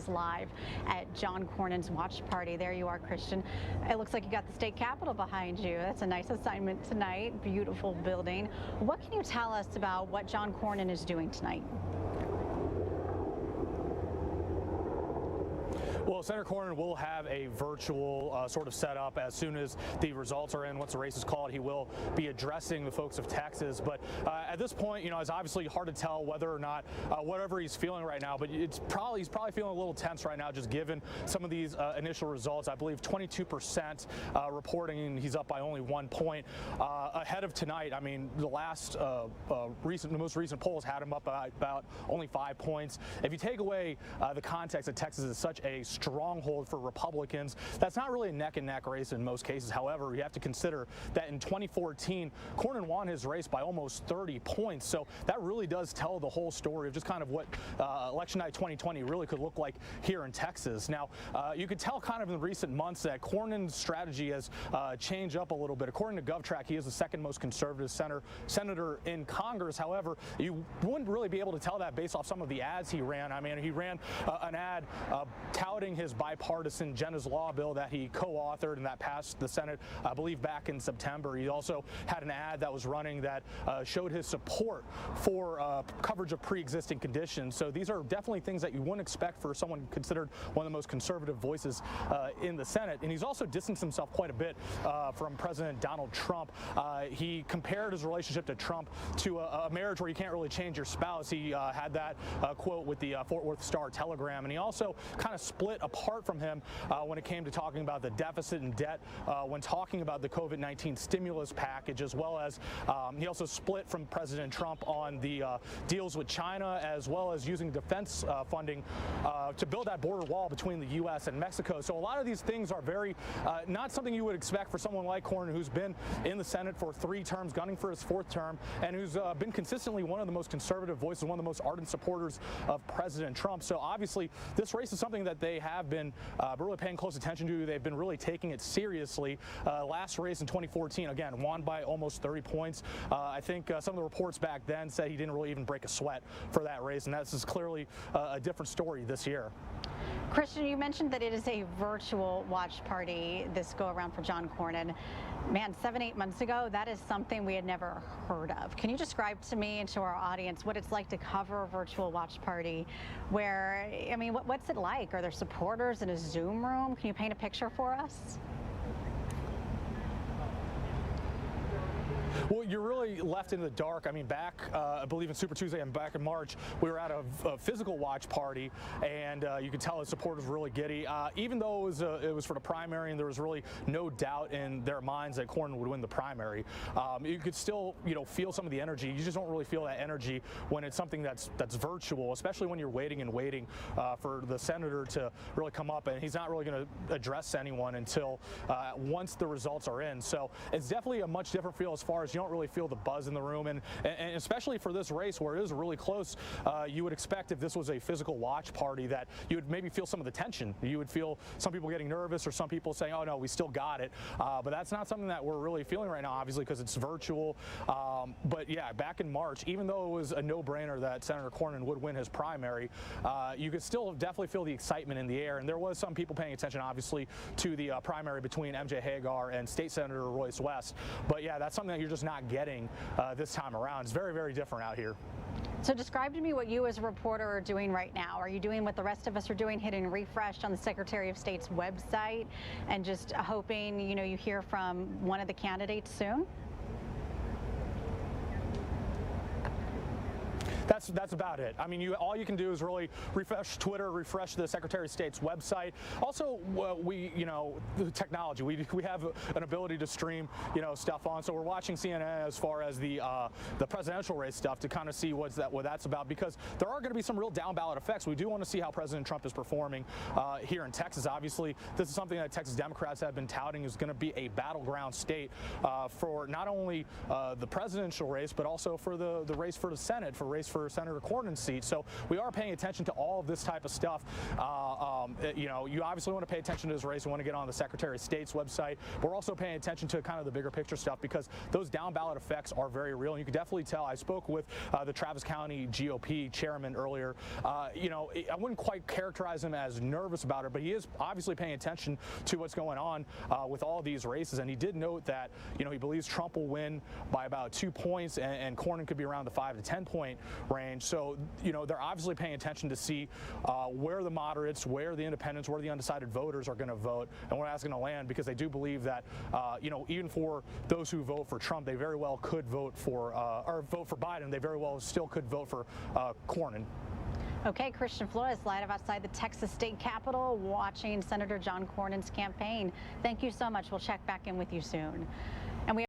is live at John Cornyn's watch party. There you are, Christian. It looks like you got the state capitol behind you. That's a nice assignment tonight. Beautiful building. What can you tell us about what John Cornyn is doing tonight? Well, Senator Cornyn will have a virtual sort of setup as soon as the results are in. Once the race is called, he will be addressing the folks of Texas. But at this point, it's obviously hard to tell whether or not whatever he's feeling right now. But he's probably feeling a little tense right now, just given some of these initial results. I believe 22% reporting he's up by only 1 point ahead of tonight. I mean, the most recent polls had him up by about only 5 points. If you take away the context that Texas is such a stronghold for Republicans, that's not really a neck-and-neck race in most cases. However, you have to consider that in 2014, Cornyn won his race by almost 30 points. So that really does tell the whole story of just kind of what election night 2020 really could look like here in Texas. Now, you could tell kind of in recent months that Cornyn's strategy has changed up a little bit. According to GovTrack, he is the second most conservative senator in Congress. However, you wouldn't really be able to tell that based off some of the ads he ran. I mean, he ran an ad touting his bipartisan Jenna's Law bill that he co-authored and that passed the Senate, I believe, back in September. He also had an ad that was running that showed his support for coverage of pre-existing conditions. So these are definitely things that you wouldn't expect for someone considered one of the most conservative voices in the Senate. And he's also distanced himself quite a bit from President Donald Trump. He compared his relationship to Trump to a marriage where you can't really change your spouse. He had that quote with the Fort Worth Star-Telegram. And he also kind of split apart from him when it came to talking about the deficit and debt, when talking about the COVID-19 stimulus package, as well as he also split from President Trump on the deals with China, as well as using defense funding to build that border wall between the U.S. and Mexico. So a lot of these things are very not something you would expect for someone like Cornyn, who's been in the Senate for 3 terms, gunning for his 4th term, and who's been consistently one of the most conservative voices, one of the most ardent supporters of President Trump. So obviously, this race is something that they have been really paying close attention to. They've been really taking it seriously. Last race in 2014, again, won by almost 30 points. I think some of the reports back then said he didn't really even break a sweat for that race, and this is clearly a different story this year. Christian, you mentioned that it is a virtual watch party this go around for John Cornyn. Man, 7-8 months ago, that is something we had never heard of. Can you describe to me and to our audience what it's like to cover a virtual watch party where, I mean, what's it like? Are there supporters in a Zoom room? Can you paint a picture for us? Well, you're really left in the dark. I mean, back, I believe in Super Tuesday and back in March, we were at a physical watch party, and you could tell his supporters were really giddy. Even though it was for the primary, and there was really no doubt in their minds that Cornyn would win the primary, you could still, feel some of the energy. You just don't really feel that energy when it's something that's virtual, especially when you're waiting for the senator to really come up, and he's not really going to address anyone until once the results are in. So it's definitely a much different feel as far as you don't really feel the buzz in the room, and especially for this race where it is really close, you would expect if this was a physical watch party that you would maybe feel some of the tension. You would feel some people getting nervous or some people saying, oh no, we still got it. But that's not something that we're really feeling right now, obviously, because it's virtual. But yeah, back in March, even though it was a no-brainer that Senator Cornyn would win his primary, you could still definitely feel the excitement in the air. And there was some people paying attention, obviously, to the primary between MJ Hegar and State Senator Royce West. But yeah, that's something that you're just not getting this time around. It's very, very different out here. So describe to me what you as a reporter are doing right now. Are you doing what the rest of us are doing, hitting refresh on the Secretary of State's website and just hoping, you hear from one of the candidates soon? That's about it. I mean, all you can do is really refresh Twitter, refresh the Secretary of State's website. Also, the technology. We have an ability to stream, stuff on. So we're watching CNN as far as the presidential race stuff to kind of see what that's about, because there are going to be some real down ballot effects. We do want to see how President Trump is performing here in Texas. Obviously, this is something that Texas Democrats have been touting is going to be a battleground state for not only the presidential race, but also for the race for the Senate, for Senator Cornyn's seat. So we are paying attention to all of this type of stuff. You know, you obviously want to pay attention to this race. You want to get on the Secretary of State's website. We're also paying attention to kind of the bigger picture stuff because those down ballot effects are very real. And you can definitely tell. I spoke with the Travis County GOP chairman earlier. You know, I wouldn't quite characterize him as nervous about it, but he is obviously paying attention to what's going on with all these races. And he did note that, you know, he believes Trump will win by about 2 points and Cornyn could be around the 5 to 10 point range. So, you know, they're obviously paying attention to see where the moderates, where the independents, where the undecided voters are going to vote and where that's going to land, because they do believe that, you know, even for those who vote for Trump, they very well could vote for or vote for Biden. They very well still could vote for Cornyn. Okay, Christian Flores, live outside the Texas State Capitol, watching Senator John Cornyn's campaign. Thank you so much. We'll check back in with you soon. And we